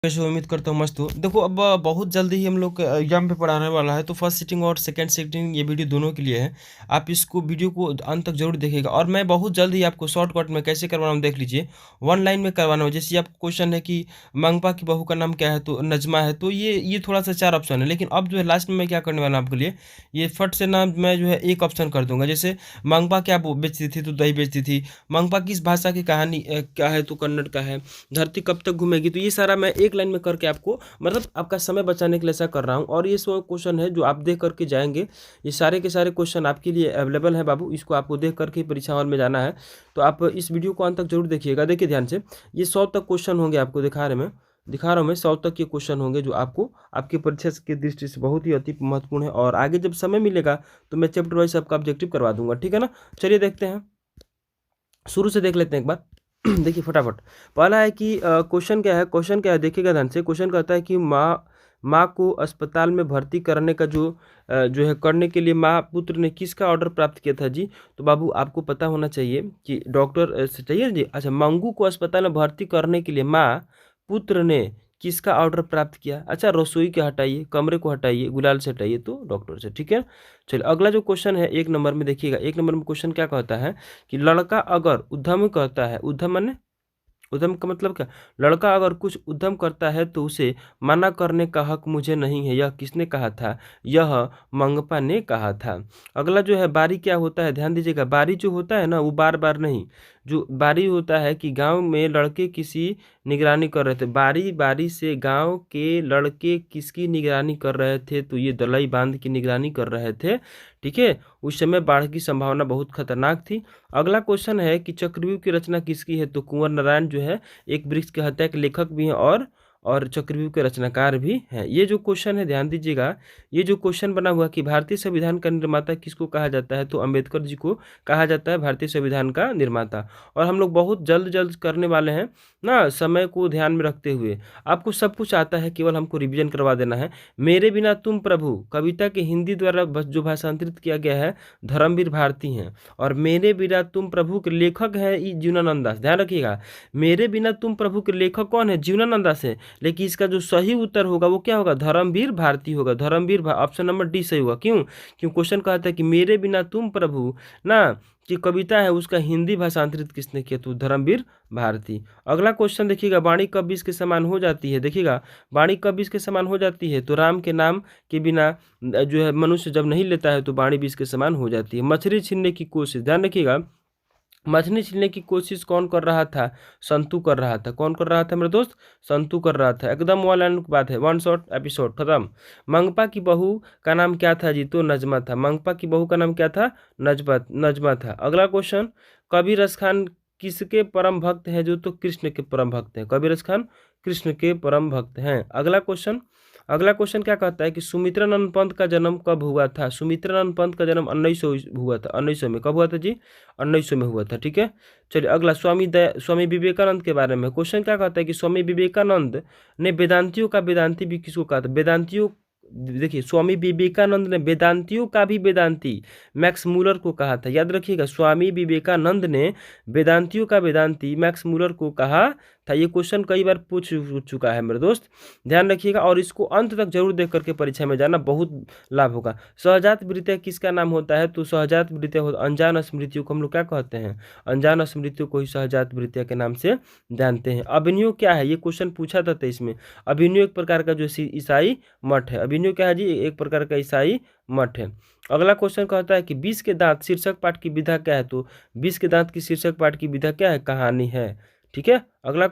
कैसे हो? उम्मीद करता हूँ मस्त हो। देखो अब बहुत जल्दी ही हम लोग एग्जाम पे पढ़ाने वाला है, तो फर्स्ट सिटिंग और सेकंड सिटिंग ये वीडियो दोनों के लिए है। आप इसको वीडियो को अंत तक जरूर देखिएगा, और मैं बहुत जल्द ही आपको शॉर्टकट में कैसे करवाना हूँ देख लीजिए। वन लाइन में करवाना हो, जैसे आपको क्वेश्चन है कि मंगपा की बहू का नाम क्या है, तो नजमा है, तो ये थोड़ा सा चार ऑप्शन है, लेकिन अब जो है लास्ट में मैं क्या करने वाला हूँ आपके लिए, ये फट से ना मैं जो है एक ऑप्शन कर दूंगा। जैसे मंगपा क्या बेचती थी, तो दही बेचती थी। मंगपा किस भाषा की कहानी क्या है, तो कन्नड़ का है। धरती कब तक घूमेगी, तो ये सारा मैं एक लाइन में करके आपको, मतलब आपका समय बचाने के लिए ऐसा कर रहा हूँ। और ये सो क्वेश्चन है जो आप देख करके जाएंगे, ये सारे के सारे क्वेश्चन आपके लिए अवेलेबल है बाबू, इसको आपको देख करके परीक्षा हॉल में जाना है। तो आप इस वीडियो को अंत तक जरूर देखिएगा। देखिए ध्यान से, ये 100 तक क्वेश्चन होंगे, आपको दिखा रहा हूँ मैं 100 तक के क्वेश्चन होंगे, जो आपको आपकी परीक्षा की दृष्टि से बहुत ही अति महत्वपूर्ण है। और आगे जब समय मिलेगा तो मैं चैप्टर वाइज आपका ऑब्जेक्टिव करवा दूंगा, ठीक है ना। चलिए देखते हैं, शुरू से देख लेते हैं एक बार। देखिए फटाफट, पहला है कि क्वेश्चन क्या है देखिएगा ध्यान से। क्वेश्चन कहता है कि माँ को अस्पताल में भर्ती करने का जो है करने के लिए माँ पुत्र ने किसका ऑर्डर प्राप्त किया था जी। तो बाबू आपको पता होना चाहिए कि डॉक्टर से चाहिए जी। अच्छा, मंगू को अस्पताल में भर्ती करने के लिए माँ पुत्र ने किसका ऑर्डर प्राप्त किया। अच्छा, रसोई के हटाइए, कमरे को हटाइए, गुलाल से हटाइए, तो डॉक्टर से, ठीक है। चलिए अगला जो क्वेश्चन है एक नंबर में, देखिएगा एक नंबर में क्वेश्चन क्या कहता है कि लड़का अगर उद्यम करता है, उद्यम माने उद्यम का मतलब क्या, लड़का अगर कुछ उद्यम करता है तो उसे मना करने का हक मुझे नहीं है, यह किसने कहा था, यह मंगपा ने कहा था। अगला जो है बारी क्या होता है, ध्यान दीजिएगा। बारी जो होता है ना, वो बार बार नहीं, जो बारी होता है कि गांव में लड़के किसी निगरानी कर रहे थे, बारी बारी से गांव के लड़के किसकी निगरानी कर रहे थे, तो ये दलई बांध की निगरानी कर रहे थे, ठीक है। उस समय बाढ़ की संभावना बहुत खतरनाक थी। अगला क्वेश्चन है कि चक्रव्यूह की रचना किसकी है, तो कुंवर नारायण जो है एक वृक्ष की हत्या के लेखक भी हैं और चक्रव्यूह के रचनाकार भी हैं। ये जो क्वेश्चन है ध्यान दीजिएगा, ये जो क्वेश्चन बना हुआ कि भारतीय संविधान का निर्माता किसको कहा जाता है, तो अंबेडकर जी को कहा जाता है भारतीय संविधान का निर्माता। और हम लोग बहुत जल्द जल्द करने वाले हैं ना, समय को ध्यान में रखते हुए। आपको सब कुछ आता है, केवल हमको रिवीजन करवा देना है। मेरे बिना तुम प्रभु कविता के हिंदी द्वारा जो भाषांतरित किया गया है धर्मवीर भारती हैं। और मेरे बिना तुम प्रभु के लेखक है जीवनानंद दास, ध्यान रखिएगा। मेरे बिना तुम प्रभु के लेखक कौन है, जीवनानंद दास है। लेकिन इसका जो सही उत्तर होगा वो क्या होगा, धर्मवीर भारती होगा। ऑप्शन नंबर डी सही होगा। क्यों? क्यों क्वेश्चन कहता है कि मेरे बिना तुम प्रभु ना की कविता है, उसका हिंदी भाषांतरित किसने किया, तो धर्मवीर भारती। अगला क्वेश्चन देखिएगा, वाणी कब बीस के समान हो जाती है, देखिएगा वाणी कब बीस के समान हो जाती है, तो राम के नाम के बिना जो है मनुष्य जब नहीं लेता है तो वाणी बीस के समान हो जाती है। मछली छीनने की कोशिश, ध्यान रखिएगा, मछली छीनने की कोशिश कौन कर रहा था, संतू कर रहा था। कौन कर रहा था मेरे दोस्त, संतू कर रहा था। एकदम वन लाइन की बात है, वन शॉट एपिसोड खत्म। मंगपा की बहू का नाम क्या था जी, तो नजमा था। मंगपा की बहू का नाम क्या था, नजमा था। अगला क्वेश्चन, कबीर रस खान किसके परम भक्त हैं, जो तो कृष्ण के परम भक्त हैं। कबीर रस खान कृष्ण के परम भक्त हैं। अगला क्वेश्चन क्या कहता है कि सुमित्रानंद पंत का जन्म कब हुआ था। सुमित्रानंद पंत का जन्म 1900 हुआ था, 1900 में। कब हुआ था जी, 1900 में हुआ था, ठीक है। चलिए अगला, स्वामी विवेकानंद के बारे में क्वेश्चन क्या कहता है कि स्वामी विवेकानंद ने वेदांतियों का वेदांती भी किसको कहा था। वेदांतियों, देखिए स्वामी विवेकानंद ने वेदांतियों का भी वेदांती मैक्स मूलर को कहा था। याद रखिएगा, स्वामी विवेकानंद ने वेदांतियों का वेदांती मैक्स मूलर को कहा था। ये क्वेश्चन कई बार पूछ चुका है मेरे दोस्त, ध्यान रखिएगा। और इसको अंत तक जरूर देख करके परीक्षा में जाना, बहुत लाभ होगा। सहजात वृत्तियाँ किसका नाम होता है, तो सहजात वृत्तियाँ अनजान स्मृतियों को हम लोग क्या कहते हैं, अनजान स्मृतियों को ही सहजात वृत्तियाँ के नाम से जानते हैं। अभिनय क्या है, ये क्वेश्चन पूछा था 23 में। अभिनय एक प्रकार का जो ईसाई मठ है। अभिनय क्या है जी, एक प्रकार का ईसाई मठ है। अगला क्वेश्चन कहता है कि 20 के दांत शीर्षक पाठ की विधा क्या है, तो 20 के दांत की शीर्षक पाठ की विधा क्या है, कहानी है, ठीक है। अगला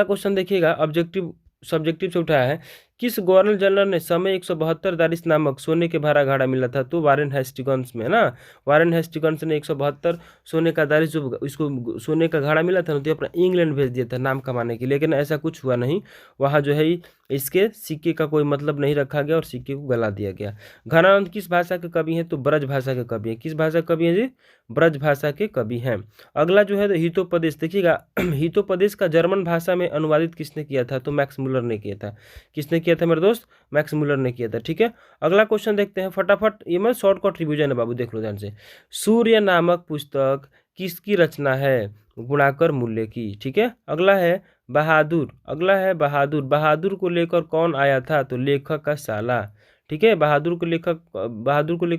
क्वेश्चन देखिएगा, ऑब्जेक्टिव सब्जेक्टिव से उठाया है। किस गवर्नर जनरल ने समय 172 दारिश नामक सोने के भरा घड़ा मिला था, तो वारेन हेस्टिंग्स में, है ना। वारेन हेस्टिंग्स ने 172 सोने का दारिश, जो इसको सोने का घड़ा मिला था ना, तो अपना इंग्लैंड भेज दिया था नाम कमाने के लिए, लेकिन ऐसा कुछ हुआ नहीं। वहाँ जो है इसके सिक्के का कोई मतलब नहीं रखा गया और सिक्के को गला दिया गया। घनानंद किस भाषा के कवि हैं, तो ब्रज भाषा के कवि हैं। किस भाषा के कवि हैं जी, ब्रज भाषा के कवि हैं। अगला जो है हितोपदेश, देखिएगा हितोपदेश का जर्मन भाषा में अनुवादित किसने किया था, तो मैक्स मूलर ने किया था। किसने किया था मेरे दोस्त, मैक्स मूलर ने किया था, ठीक है। अगला क्वेश्चन देखते हैं फटाफट, ये मैं शॉर्टकट रिवीजन है बाबू, देख लो ध्यान से। सूर्य नामक पुस्तक किसकी रचना है, गुणाकर मूल्य की, ठीक है। अगला है बहादुर, अगला है बहादुर। बहादुर को लेकर कौन आया था? तो लेखक का साला। ठीक है, बहादुर को लेकर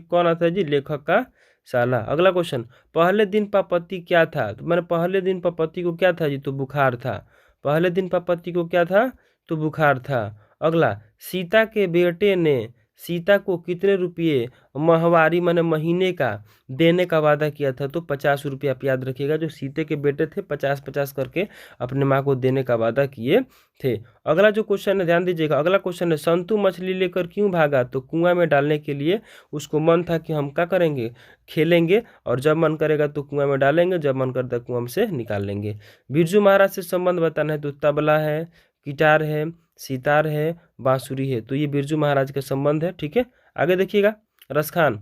कौन आता है जी? लेखक का साला। अगला क्वेश्चन, पहले दिन पापति क्या था? तो मैंने पहले दिन पापति को क्या था जी? तो बुखार था। पहले दिन पापति को क्या था? तो बुखार था। अगला, सीता के बेटे ने सीता को कितने रुपये माहवारी माने महीने का देने का वादा किया था? तो 50 रुपये। आप याद रखिएगा, जो सीते के बेटे थे 50-50 करके अपने माँ को देने का वादा किए थे। अगला जो क्वेश्चन है ध्यान दीजिएगा, अगला क्वेश्चन है, संतु मछली लेकर क्यों भागा? तो कुआं में डालने के लिए उसको मन था कि हम क्या करेंगे? खेलेंगे, और जब मन करेगा तो कुआं में डालेंगे, जब मन करता है कुआं से निकाल लेंगे। बिरजू महाराज से संबंध बताना है तो तबला है, गिटार है, सितार है, बांसुरी है। तो ये बिरजू महाराज का संबंध है। ठीक है, आगे देखिएगा, रसखान।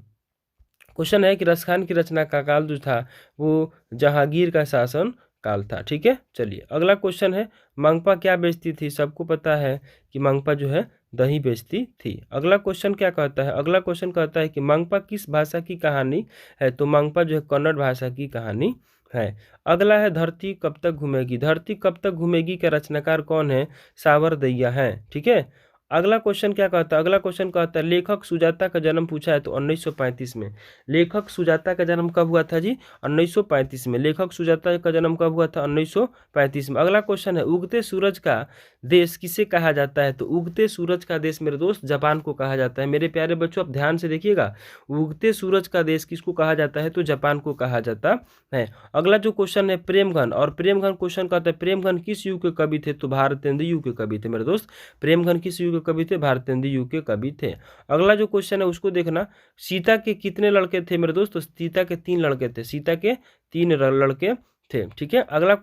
क्वेश्चन है कि रसखान की रचना का काल जो था वो जहांगीर का शासन काल था। ठीक है, चलिए अगला क्वेश्चन है, मंगपा क्या बेचती थी? सबको पता है कि मंगपा जो है दही बेचती थी। अगला क्वेश्चन क्या कहता है? अगला क्वेश्चन कहता है कि मंगपा किस भाषा की कहानी है? तो मंगपा जो है कन्नड़ भाषा की कहानी है। अगला है, धरती कब तक घूमेगी? धरती कब तक घूमेगी का रचनाकार कौन है? सावरदैया है। ठीक है, अगला क्वेश्चन क्या कहता है? अगला क्वेश्चन कहता है, लेखक सुजाता का जन्म पूछा है तो 1935 में। लेखक सुजाता का जन्म कब हुआ था जी? 1935 में। लेखक सुजाता का जन्म कब हुआ था? 1935 में। अगला क्वेश्चन है, उगते सूरज का देश किसे कहा जाता है? तो उगते सूरज का देश मेरे दोस्त जापान को कहा जाता है। मेरे प्यारे बच्चों आप ध्यान से देखिएगा, उगते सूरज का देश किसको कहा जाता है? तो जापान को कहा जाता है। अगला जो क्वेश्चन है, प्रेमघन, और प्रेमघन क्वेश्चन कहता है, प्रेमघन किस युग के कवि थे? तो भारतेंदु युग के कवि थे मेरे दोस्त। प्रेमघन किस युग के कवि थे? भारतेंदु युग के कवि थे। अगला जो क्वेश्चन है उसको देखना, सीता के कितने लड़के थे मेरे दोस्त? तो सीता के 3 लड़के थे। सीता के 3 लड़के थे। ठीक है, अगला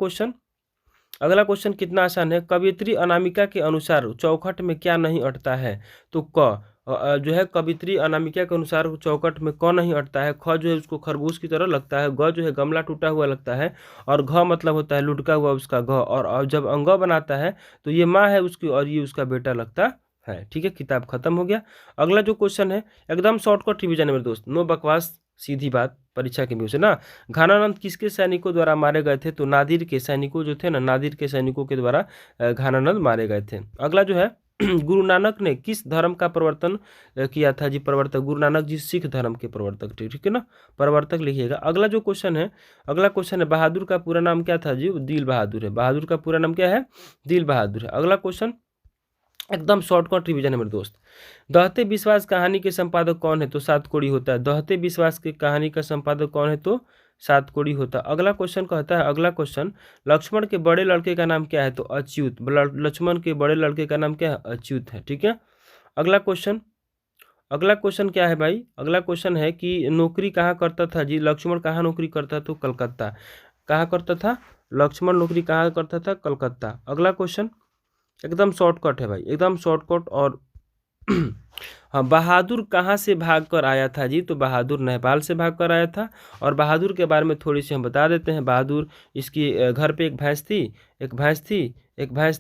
क्वेश्चन कितना आसान है, कवियत्री अनामिका के अनुसार चौखट में क्या नहीं अटता है? तो जो है कवियत्री अनामिका के अनुसार चौखट में क नहीं अटता है। ख जो है उसको खरगोश की तरह लगता है, ग जो है गमला टूटा हुआ लगता है, और घ मतलब होता है लुढ़का हुआ उसका घ, और जब अंग बनाता है तो ये माँ है उसकी और ये उसका बेटा लगता है। ठीक है, किताब खत्म हो गया। अगला जो क्वेश्चन है एकदम शॉर्टकट रिवीजन है मेरे दोस्त, नो बकवास, सीधी बात, परीक्षा के व्यू से ना। घानानंद किसके सैनिकों द्वारा मारे गए थे? तो नादिर के सैनिकों जो थे ना, नादिर के सैनिकों के द्वारा घानानंद मारे गए थे। अगला जो है, गुरु नानक ने किस धर्म का प्रवर्तन किया था जी? प्रवर्तक। गुरु नानक जी सिख धर्म के प्रवर्तक थे। ठीक है ना, प्रवर्तक लिखिएगा। अगला जो क्वेश्चन है, अगला क्वेश्चन है, बहादुर का पूरा नाम क्या था जी? दिल बहादुर है। बहादुर का पूरा नाम क्या है? दिल बहादुर है। अगला क्वेश्चन एकदम शॉर्टकट रिवीजन है मेरे दोस्त, दहते विश्वास कहानी के संपादक कौन है? तो सातकोड़ी होता है। दहते विश्वास की कहानी का संपादक कौन है? तो सातकोड़ी होता है। अगला क्वेश्चन कहता है, अगला क्वेश्चन, लक्ष्मण के बड़े लड़के का नाम क्या है? तो अच्युत। लक्ष्मण के बड़े लड़के का नाम क्या है? अच्युत है। ठीक है, अगला क्वेश्चन क्या है भाई? अगला क्वेश्चन है कि नौकरी कहाँ करता था जी? लक्ष्मण कहाँ नौकरी करता? तो कलकत्ता। कहाँ करता था? लक्ष्मण नौकरी कहाँ करता था? कलकत्ता। अगला क्वेश्चन एकदम शॉर्टकट है भाई, एकदम शॉर्टकट। और हाँ, बहादुर कहाँ से भाग कर आया था जी? तो बहादुर नेपाल से भाग कर आया था। और बहादुर के बारे में थोड़ी सी हम बता देते हैं। बहादुर, इसकी घर पे एक भैंस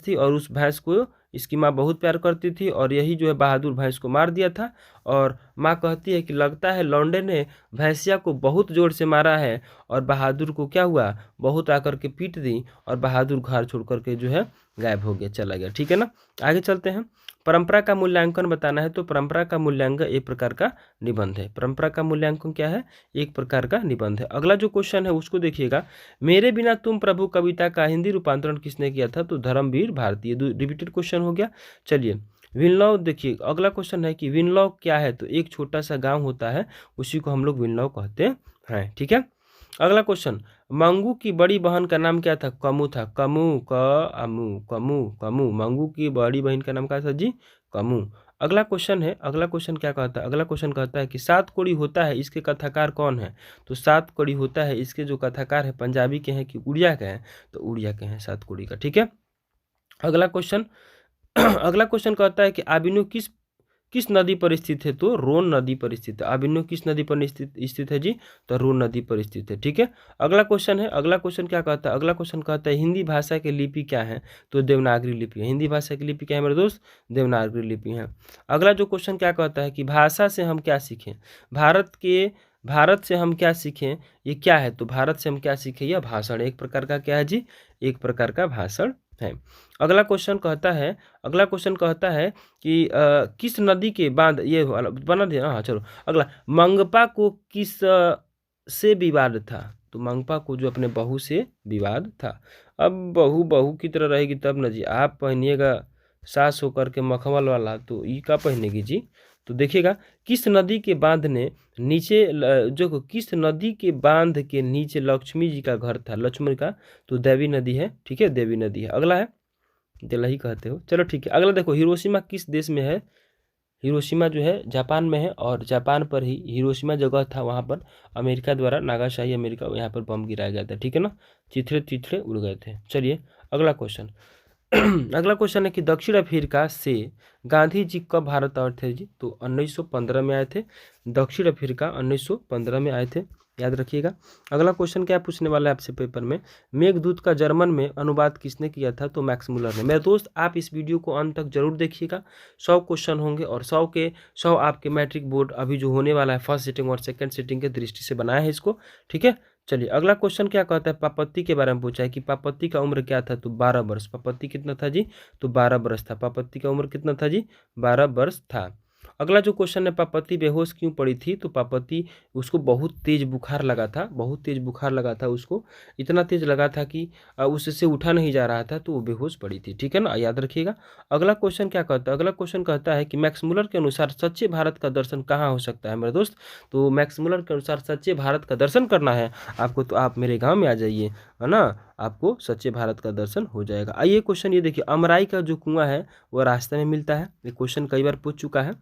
थी और उस भैंस को इसकी माँ बहुत प्यार करती थी, और यही जो है बहादुर भैंस को मार दिया था। और माँ कहती है कि लगता है लौंडे ने भैंसिया को बहुत जोर से मारा है, और बहादुर को क्या हुआ? बहुत आकर के पीट दी, और बहादुर घर छोड़ करके जो है गायब हो गया, चला गया। ठीक है ना, आगे चलते हैं। परंपरा का मूल्यांकन बताना है तो परंपरा का मूल्यांकन एक प्रकार का निबंध है। परंपरा का मूल्यांकन क्या है? एक प्रकार का निबंध है। अगला जो क्वेश्चन है उसको देखिएगा, मेरे बिना तुम प्रभु कविता का हिंदी रूपांतरण किसने किया था? तो धर्मवीर भारती। रिपीटेड क्वेश्चन हो गया। चलिए, विनलव देखिए, अगला क्वेश्चन है कि विनलव क्या है? तो एक छोटा सा गाँव होता है, उसी को हम लोग विनलव कहते हैं। ठीक है, अगला क्वेश्चन, मंगू की बड़ी बहन का नाम क्या था? कमू था। कमू। मंगू की बड़ी बहन का नाम क्या था जी? कमू। अगला क्वेश्चन क्या कहता है? अगला क्वेश्चन कहता है कि सात कोड़ी होता है, इसके कथाकार कौन है? तो सात कोड़ी होता है, इसके जो कथाकार है पंजाबी के हैं कि उड़िया के हैं? तो उड़िया के हैं सात कोड़ी का। ठीक है, अगला क्वेश्चन अगला क्वेश्चन कहता है कि आबिनो किस नदी पर स्थित है? तो रोन नदी पर स्थित है। आबिनो किस नदी पर स्थित है जी? तो रोन नदी पर स्थित है। ठीक है, अगला क्वेश्चन क्या कहता है? अगला क्वेश्चन कहता है हिंदी भाषा की लिपि क्या है? तो देवनागरी लिपि है। हिंदी भाषा की लिपि क्या है मेरे दोस्त? देवनागरी लिपि है। अगला जो क्वेश्चन क्या कहता है कि भाषा से हम क्या सीखें? भारत से हम क्या सीखें, ये क्या है? तो भारत से हम क्या सीखें? यह भाषण, एक प्रकार का क्या है जी? एक प्रकार का भाषण है। अगला क्वेश्चन कहता है कि किस नदी के बांध, ये वाला बना दिया। हाँ चलो अगला, मंगपा को किस से विवाद था? तो मंगपा को जो अपने बहू से विवाद था। अब बहू बहू की तरह रहेगी तब ना जी, आप पहनिएगा सास होकर के मखमल वाला, तो ये का पहनेगी जी? तो देखिएगा, किस नदी के बांध ने नीचे जो किस नदी के बांध के नीचे लक्ष्मी जी का घर था, लक्ष्मण का, तो देवी नदी है। ठीक है, देवी नदी है। अगला है, दिल्ली कहते हो, चलो ठीक है। अगला देखो, हिरोशिमा किस देश में है? हिरोशिमा जो है जापान में है, और जापान पर ही हिरोशिमा जगह था, वहाँ पर अमेरिका द्वारा नागासाकी अमेरिका यहाँ पर बम गिराया गया था। ठीक है ना, चिथड़े चिथड़े उड़ गए थे। चलिए अगला क्वेश्चन। अगला क्वेश्चन है कि दक्षिण अफ्रीका से गांधी जी कब भारत आए थे जी? तो 1915 में आए थे। दक्षिण अफ्रीका 1915 में आए थे, याद रखिएगा। अगला क्वेश्चन क्या पूछने वाला है आपसे पेपर में, मेघदूत का जर्मन में अनुवाद किसने किया था? तो मैक्स मुलर ने। मेरे दोस्त, आप इस वीडियो को अंत तक जरूर देखिएगा। 100 क्वेश्चन होंगे, और 100 के 100 आपके मैट्रिक बोर्ड अभी जो होने वाला है फर्स्ट सिटिंग और सेकंड सिटिंग के दृष्टि से बनाया है इसको। ठीक है, चलिए अगला क्वेश्चन क्या कहता है, पापत्ती के बारे में पूछा है कि पापत्ती का उम्र क्या था? तो 12 वर्ष। पापत्ती कितना था जी? तो 12 वर्ष था। पापत्ती का उम्र कितना था जी? 12 वर्ष था। अगला जो क्वेश्चन है, पापत्ती बेहोश क्यों पड़ी थी? तो पापत्ती, उसको बहुत तेज बुखार लगा था, बहुत तेज बुखार लगा था उसको, इतना तेज लगा था कि उससे उठा नहीं जा रहा था, तो वो बेहोश पड़ी थी। ठीक है ना, याद रखिएगा। अगला क्वेश्चन क्या कहता है, अगला क्वेश्चन कहता है कि मैक्स मुलर के अनुसार सच्चे भारत का दर्शन कहाँ हो सकता है मेरे दोस्त? तो मैक्स मुलर के अनुसार सच्चे भारत का दर्शन करना है आपको, तो आप मेरे गाँव में आ जाइए, है ना, आपको सच्चे भारत का दर्शन हो जाएगा। आइए क्वेश्चन ये देखिए, अमराई का जो कुआं है वो रास्ते में मिलता है। ये क्वेश्चन कई बार पूछ चुका है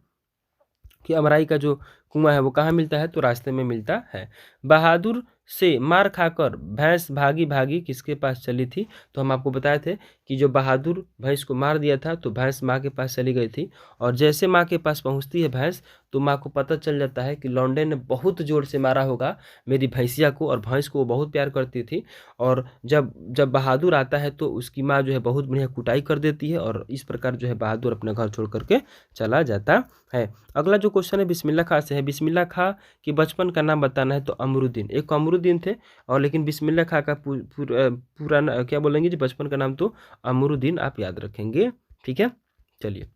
कि अमराई का जो कुआं है वो कहाँ मिलता है? तो रास्ते में मिलता है। बहादुर से मार खाकर भैंस भागी भागी किसके पास चली थी? तो हम आपको बताए थे कि जो बहादुर भैंस को मार दिया था, तो भैंस माँ के पास चली गई थी, और जैसे माँ के पास पहुँचती है भैंस, तो माँ को पता चल जाता है कि लौंडे ने बहुत जोर से मारा होगा मेरी भैंसिया को, और भैंस को वो बहुत प्यार करती थी। और जब जब बहादुर आता है तो उसकी माँ जो है बहुत बढ़िया कुटाई कर देती है, और इस प्रकार जो है बहादुर अपना घर छोड़ करके चला जाता है। अगला जो क्वेश्चन है बिस्मिल्लाह खां से है। बिस्मिल्लाह खां के बचपन का नाम बताना है। तो अमरुद्दीन, एक अमरुद्दीन थे, और लेकिन बिस्मिल्लाह खां का पूरा क्या बोलेंगे जी, बचपन का नाम तो अमरुद्दीन आप याद रखेंगे। ठीक है, चलिए।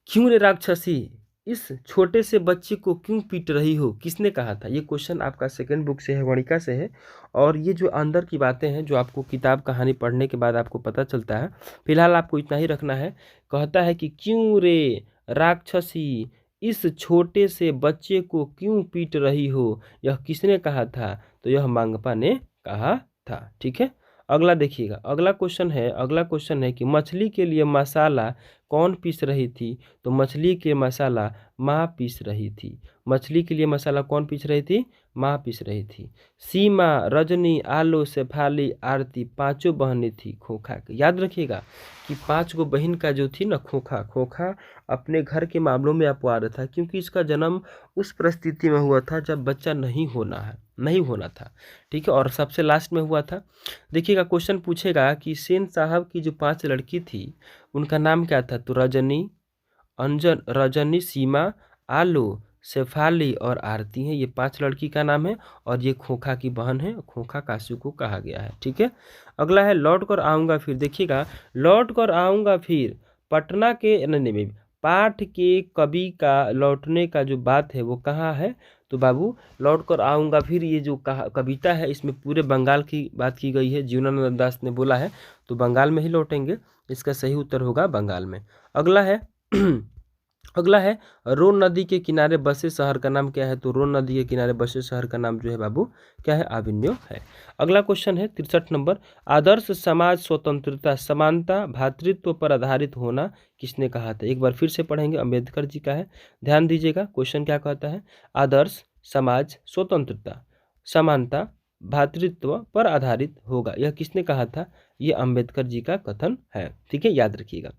क्यों रे राक्षसी, इस छोटे से बच्चे को क्यों पीट रही हो, किसने कहा था? ये क्वेश्चन आपका सेकंड बुक से है, वणिका से है। और ये जो अंदर की बातें हैं जो आपको किताब कहानी पढ़ने के बाद आपको पता चलता है, फिलहाल आपको इतना ही रखना है। कहता है कि क्यों रे राक्षसी, इस छोटे से बच्चे को क्यों पीट रही हो, यह किसने कहा था? तो यह मांगपा ने कहा था। ठीक है, अगला देखिएगा। अगला क्वेश्चन है कि मछली के लिए मसाला कौन पीस रही थी? तो मछली के मसाला माँ पीस रही थी। मछली के लिए मसाला कौन पीस रही थी? माँ पीस रही थी। सीमा, रजनी, आलो, शेफाली, आरती, पांचों बहनें थी खोखा की। याद रखिएगा कि 5 गो बहन का जो थी ना, खोखा, खोखा अपने घर के मामलों में अपवाद था, क्योंकि इसका जन्म उस परिस्थिति में हुआ था जब बच्चा नहीं होना था। ठीक है, और सबसे लास्ट में हुआ था। देखिएगा, क्वेश्चन पूछेगा कि सेन साहब की जो 5 लड़की थी उनका नाम क्या था? तो रजनी, सीमा, आलो, शेफाली और आरती हैं, ये 5 लड़की का नाम है, और ये खोखा की बहन है, खोखा कासू को कहा गया है। ठीक है, अगला है लौट कर आऊँगा फिर। देखिएगा, लौट कर आऊँगा फिर पटना के नहीं, पाठ के कवि का लौटने का जो बात है वो कहाँ है? तो बाबू, लौट कर आऊँगा फिर, ये जो कविता है इसमें पूरे बंगाल की बात की गई है, जीवनानंद दास ने बोला है, तो बंगाल में ही लौटेंगे। इसका सही उत्तर होगा बंगाल में। अगला है अगला है रोन नदी के किनारे बसे शहर का नाम क्या है? तो रोन नदी के किनारे बसे शहर का नाम जो है बाबू क्या है? आविन्यो है। अगला क्वेश्चन है 63 नंबर, आदर्श समाज स्वतंत्रता, समानता, भ्रातृत्व पर आधारित होना किसने कहा था? एक बार फिर से पढ़ेंगे, अम्बेडकर जी का है। ध्यान दीजिएगा, क्वेश्चन क्या कहता है, आदर्श समाज स्वतंत्रता, समानता, भ्रातृत्व पर आधारित होगा, यह किसने कहा था? यह अम्बेडकर जी का कथन है। ठीक है, याद रखिएगा।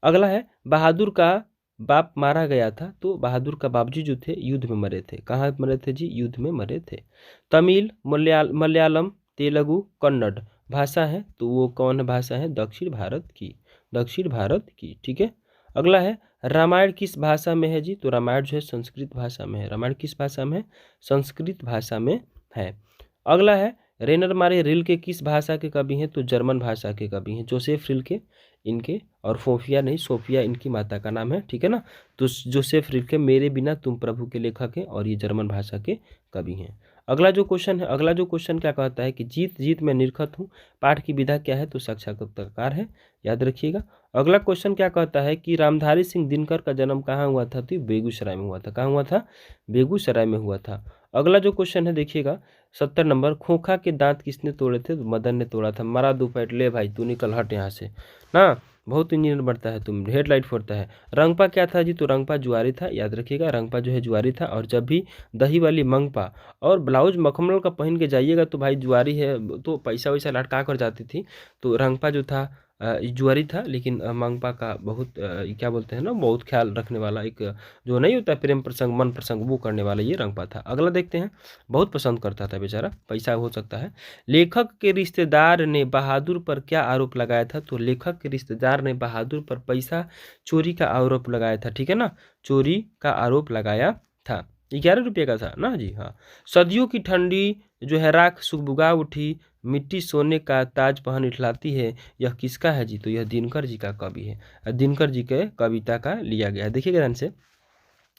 अगला है बहादुर का बाप मारा गया था। तो बहादुर का बाप जी जो थे युद्ध में मरे थे। कहाँ मरे थे जी? युद्ध में मरे थे। तमिल, मलयालम, तेलुगु, कन्नड़ भाषा है, तो वो कौन भाषा है? दक्षिण भारत की, दक्षिण भारत की। ठीक है, अगला है रामायण किस भाषा में है जी? तो रामायण जो है संस्कृत भाषा में है। रामायण किस भाषा में है? संस्कृत भाषा में है। अगला है रेनर मारे रिल्के किस भाषा के कवि हैं? तो जर्मन भाषा के कवि हैं, जोसेफ रिल्के इनके, और फोफिया नहीं, सोफिया इनकी माता का नाम है, ठीक है ना। तो जोसेफ रिल्के मेरे बिना तुम प्रभु के लेखक हैं और ये जर्मन भाषा के कवि हैं। अगला जो क्वेश्चन क्या कहता है कि जीत जीत में निरखत हूँ, पाठ की विधा क्या है? तो साक्षात्कार है, याद रखिएगा। अगला क्वेश्चन क्या कहता है कि रामधारी सिंह दिनकर का जन्म कहाँ हुआ था? तो बेगूसराय में हुआ था। कहाँ हुआ था? बेगूसराय में हुआ था। अगला जो क्वेश्चन है देखिएगा 70 नंबर, खोखा के दांत किसने तोड़े थे? तो मदन ने तोड़ा था। मारा दो पैट, ले भाई तू निकल हट यहाँ से ना, बहुत इंजीनियर बनता है तुम, हेडलाइट फोड़ता है। रंगपा क्या था जी? तो रंगपा जुआरी था, याद रखिएगा, रंगपा जो है जुआरी था। और जब भी दही वाली मंगपा और ब्लाउज मखमल का पहन के जाइएगा तो भाई जुआरी है, तो पैसा वैसा लटका कर जाती थी। तो रंगपा जो था जुआरी था, लेकिन मंगपा का बहुत क्या बोलते हैं ना, बहुत ख्याल रखने वाला, एक जो नहीं होता प्रेम प्रसंग मन प्रसंग वो करने वाला ये रंगपा था। अगला देखते हैं, बहुत पसंद करता था बेचारा, पैसा हो सकता है। लेखक के रिश्तेदार ने बहादुर पर क्या आरोप लगाया था? तो लेखक के रिश्तेदार ने बहादुर पर पैसा चोरी का आरोप लगाया था, ठीक है ना, चोरी का आरोप लगाया था। 11 रुपये का था ना जी, हाँ। सदियों की ठंडी जो है राख सुगबुगा उठी, मिट्टी सोने का ताज पहन इठलाती है, यह किसका है जी? तो यह दिनकर जी का कवि है, दिनकर जी के कविता का लिया गया है। देखिएगा ध्यान से,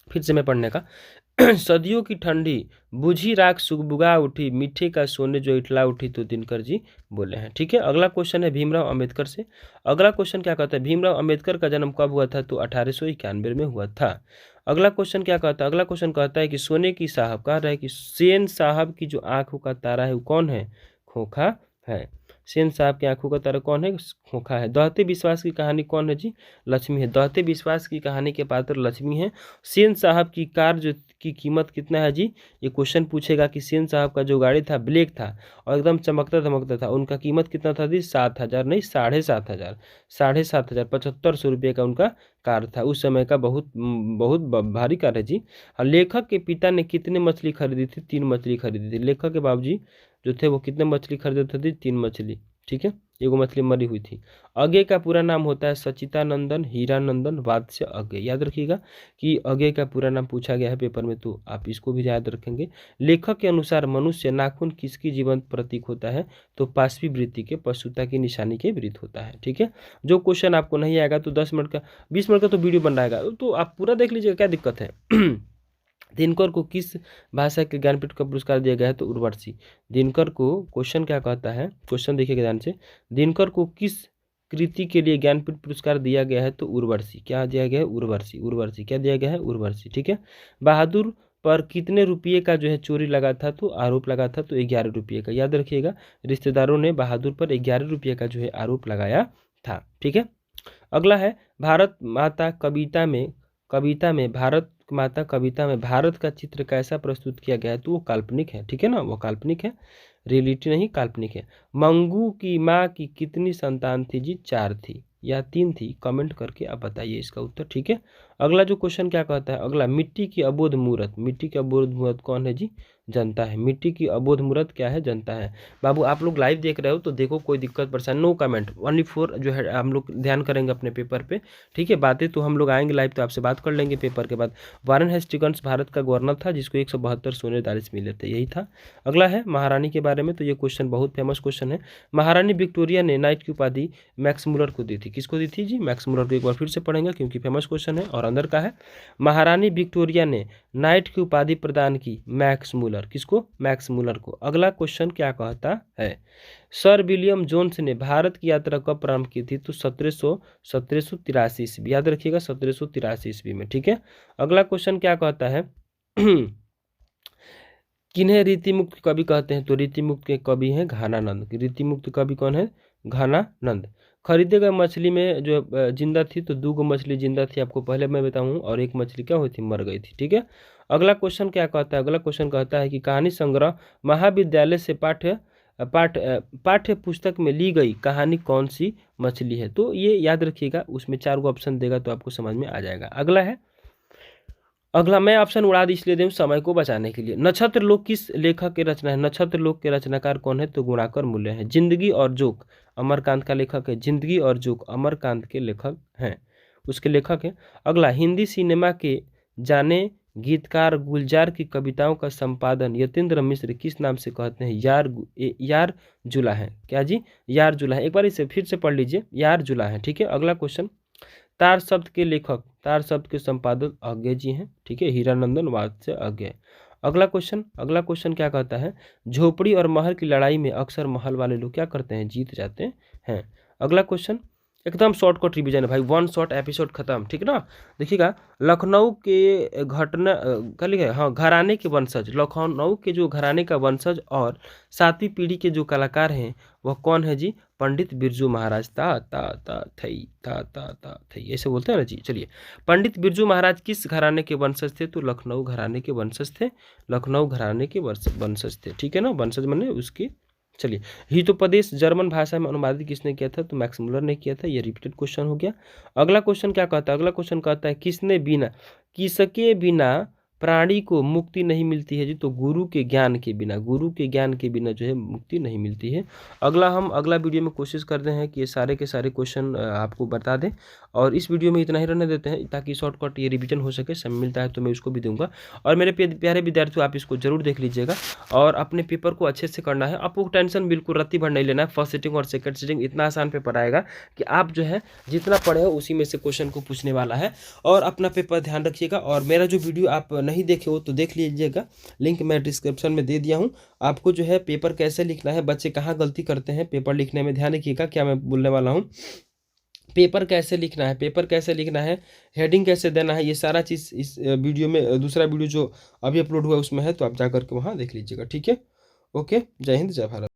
फिर से मैं पढ़ने का सदियों की ठंडी बुझी राख सुगबुगा उठी, मीठे का सोने जो इठला उठी, तो दिनकर जी बोले हैं, ठीक है। अगला क्वेश्चन है भीमराव अंबेडकर से। अगला क्वेश्चन क्या कहता है? भीमराव अंबेडकर का जन्म कब हुआ था? तो 1891 में हुआ था। अगला क्वेश्चन क्या कहता है? अगला क्वेश्चन कहता है कि सोने की साहब, कह रहा है कि सेन साहब की जो आंखों का तारा है वो कौन है? खोखा है। सेन साहब की आंखों का तारा कौन है? खोखा है। दहते विश्वास की कहानी कौन है जी? लक्ष्मी है। दहते विश्वास की कहानी के पात्र लक्ष्मी है। सेन साहब की कार जो की कीमत कितना है जी? ये क्वेश्चन पूछेगा कि सेन साहब का जो गाड़ी था ब्लैक था और एकदम चमकता धमकता था, उनका कीमत कितना था जी? 7,000 नहीं, 7,500, 7,500, 7,500 रुपये का उनका कार था। उस समय का बहुत भारी कार है जी। और लेखक के पिता ने कितने मछली खरीदी थी? 3 मछली खरीदी थी। लेखक के बाबूजी जो थे वो कितने मछली खरीदते थे? 3 मछली, ठीक है। एगो मछली मरी हुई थी। अज्ञे का पूरा नाम होता है सचितानंदन हीरानंदन वात्स्य अज्ञे, याद रखिएगा कि अज्ञे का पूरा नाम पूछा गया है पेपर में, तो आप इसको भी याद रखेंगे। लेखक के अनुसार मनुष्य नाखून किसकी जीवंत प्रतीक होता है? तो पाशवी वृत्ति के, पशुता की निशानी के विपरीत होता है, ठीक है। जो क्वेश्चन आपको नहीं आएगा तो 10 मिनट का 20 मिनट का तो वीडियो बन रहेगा, तो आप पूरा देख लीजिएगा, क्या दिक्कत है। दिनकर को किस भाषा के ज्ञानपीठ का पुरस्कार दिया गया है? तो उर्वशी। दिनकर को क्वेश्चन क्या कहता है, क्वेश्चन देखिएगा ध्यान से, दिनकर को किस कृति के लिए ज्ञानपीठ पुरस्कार दिया गया है? तो उर्वशी। क्या दिया गया है? उर्वशी। उर्वशी क्या दिया गया है? उर्वशी, ठीक है। बहादुर पर कितने रुपये का जो है चोरी लगा था? तो आरोप लगा था, तो 11 रुपये का, याद रखिएगा। रिश्तेदारों ने बहादुर पर 11 रुपये का जो है आरोप लगाया था, ठीक है। अगला है भारत माता कविता में भारत का चित्र कैसा प्रस्तुत किया गया है? तो वो काल्पनिक है, ठीक है ना, वो काल्पनिक है, रियलिटी नहीं, काल्पनिक है। मंगू की माँ की कितनी संतान थी जी? 4 थी या 3 थी? कमेंट करके आप बताइए इसका उत्तर, ठीक है। अगला जो क्वेश्चन क्या कहता है? अगला, मिट्टी की अबोध मूर्त, मिट्टी की अबोध मूर्त कौन है जी? जनता है। मिट्टी की अबोध मूर्त क्या है? जनता है। बाबू आप लोग लाइव देख रहे हो तो देखो, कोई दिक्कत परेशानी नो कमेंट, ओनली फॉर जो है हम लोग ध्यान करेंगे अपने पेपर पे, ठीक है। बातें तो हम लोग आएंगे लाइव तो आपसे बात कर लेंगे पेपर के बाद। वारेन हेस्टिंग्स भारत का गवर्नर था जिसको 172 सोने दारिश मिले थे, यही था। अगला है महारानी के बारे में, तो ये क्वेश्चन बहुत फेमस क्वेश्चन है। महारानी विक्टोरिया ने नाइट की उपाधि मैक्स मुलर को दी थी। किसको दी थी जी? मैक्स मुलर को। एक बार फिर से पढ़ेंगे क्योंकि फेमस क्वेश्चन है और अंदर का है। महारानी विक्टोरिया ने नाइट की उपाधि प्रदान की मैक्स मुलर, किसको? मैक्स मुलर को। अगला क्वेश्चन क्या कहता है? सर विलियम जोन्स ने भारत की यात्रा कब प्रारंभ की थी? तो 1783 ईस्वी, याद रखिएगा 1783 ईस्वी में, ठीक है। अगला क्वेश्चन क्या कहता है? किन्हें रीति मुक्त कवि कहते हैं? तो रीति मुक्त के कवि हैं घानानंद। रीति मुक्त कवि कौन है? घानानंद। खरीदे गए मछली में जो जिंदा थी, तो 2 मछली जिंदा थी, आपको पहले मैं बताऊं, और 1 मछली क्या हुई थी? मर गई थी, ठीक है। अगला क्वेश्चन क्या कहता है? अगला क्वेश्चन कहता है कि कहानी संग्रह महाविद्यालय से पाठ्य पुस्तक में ली गई कहानी कौन सी मछली है? तो ये याद रखिएगा, उसमें 4 ऑप्शन देगा तो आपको समझ में आ जाएगा। अगला है, अगला मैं ऑप्शन उड़ा दी इसलिए दूं समय को बचाने के लिए। नक्षत्र लोक किस लेखक के रचना है? नक्षत्र लोक के रचनाकार कौन है? तो गुणाकर मूल्य है। जिंदगी और जोक अमरकांत का लेखक है। जिंदगी और जोक अमरकांत के लेखक हैं, उसके लेखक हैं। अगला, हिंदी सिनेमा के जाने गीतकार गुलजार की कविताओं का संपादन यतीन्द्र मिश्र किस नाम से कहते हैं? यार जुला है। क्या जी? यार जुला है। एक बार इसे फिर से पढ़ लीजिए, यार जुला है। ठीक है, अगला क्वेश्चन, तार शब्द के लेखक, तार शब्द के संपादक अज्ञे जी हैं। ठीक है, हीरानंदन वात्स्य अज्ञे। अगला क्वेश्चन क्या कहता है? झोपड़ी और महल की लड़ाई में अक्सर महल वाले लोग क्या करते हैं? जीत जाते हैं। अगला क्वेश्चन एकदम शॉर्टकट रिवीजन है भाई, वन शॉट एपिसोड खत्म। ठीक ना, देखिएगा, लखनऊ के घटना क्या लिखा है? हाँ, घराने के वंशज, लखनऊ के जो घराने का वंशज और 7वीं पीढ़ी के जो कलाकार हैं वह कौन है जी? पंडित बिरजू महाराज। थई ऐसे बोलते हैं ना जी। चलिए, पंडित बिरजू महाराज किस घराने के वंशज थे? तो लखनऊ घराने के वंशज थे, लखनऊ घराने के वंशज थे। ठीक है ना, वंशज माने उसके। चलिए, हितोपदेश जर्मन भाषा में अनुवादित किसने किया था? तो मैक्स मुलर ने किया था। ये रिपीटेड क्वेश्चन हो गया। अगला क्वेश्चन क्या कहता है? अगला क्वेश्चन कहता है किसके बिना प्राणी को मुक्ति नहीं मिलती है जी? तो गुरु के ज्ञान के बिना, गुरु के ज्ञान के बिना जो है मुक्ति नहीं मिलती है। अगला वीडियो में कोशिश करते हैं कि ये सारे के सारे क्वेश्चन आपको बता दें, और इस वीडियो में इतना ही रहने देते हैं ताकि शॉर्टकट ये रिवीजन हो सके। समय मिलता है तो मैं उसको भी दूंगा। और मेरे प्यारे विद्यार्थियों, आप इसको जरूर देख लीजिएगा और अपने पेपर को अच्छे से करना है। आपको टेंशन बिल्कुल रत्ती भर नहीं लेना है। फर्स्ट सिटिंग और सेकंड सिटिंग इतना आसान पेपर आएगा कि आप जो है जितना पढ़े हो उसी में से क्वेश्चन को पूछने वाला है। और अपना पेपर ध्यान रखिएगा। और मेरा जो वीडियो आप नहीं देखे हो तो देख लीजिएगा, लिंक मैं डिस्क्रिप्शन में दे दिया हूँ। आपको जो है पेपर कैसे लिखना है, बच्चे कहाँ गलती करते हैं पेपर लिखने में, ध्यान रखिएगा क्या मैं बोलने वाला हूँ। पेपर कैसे लिखना है, हेडिंग कैसे देना है, ये सारा चीज़ इस वीडियो में, दूसरा वीडियो जो अभी अपलोड हुआ है उसमें है, तो आप जा करके वहाँ देख लीजिएगा। ठीक है, ओके, जय हिंद, जय भारत।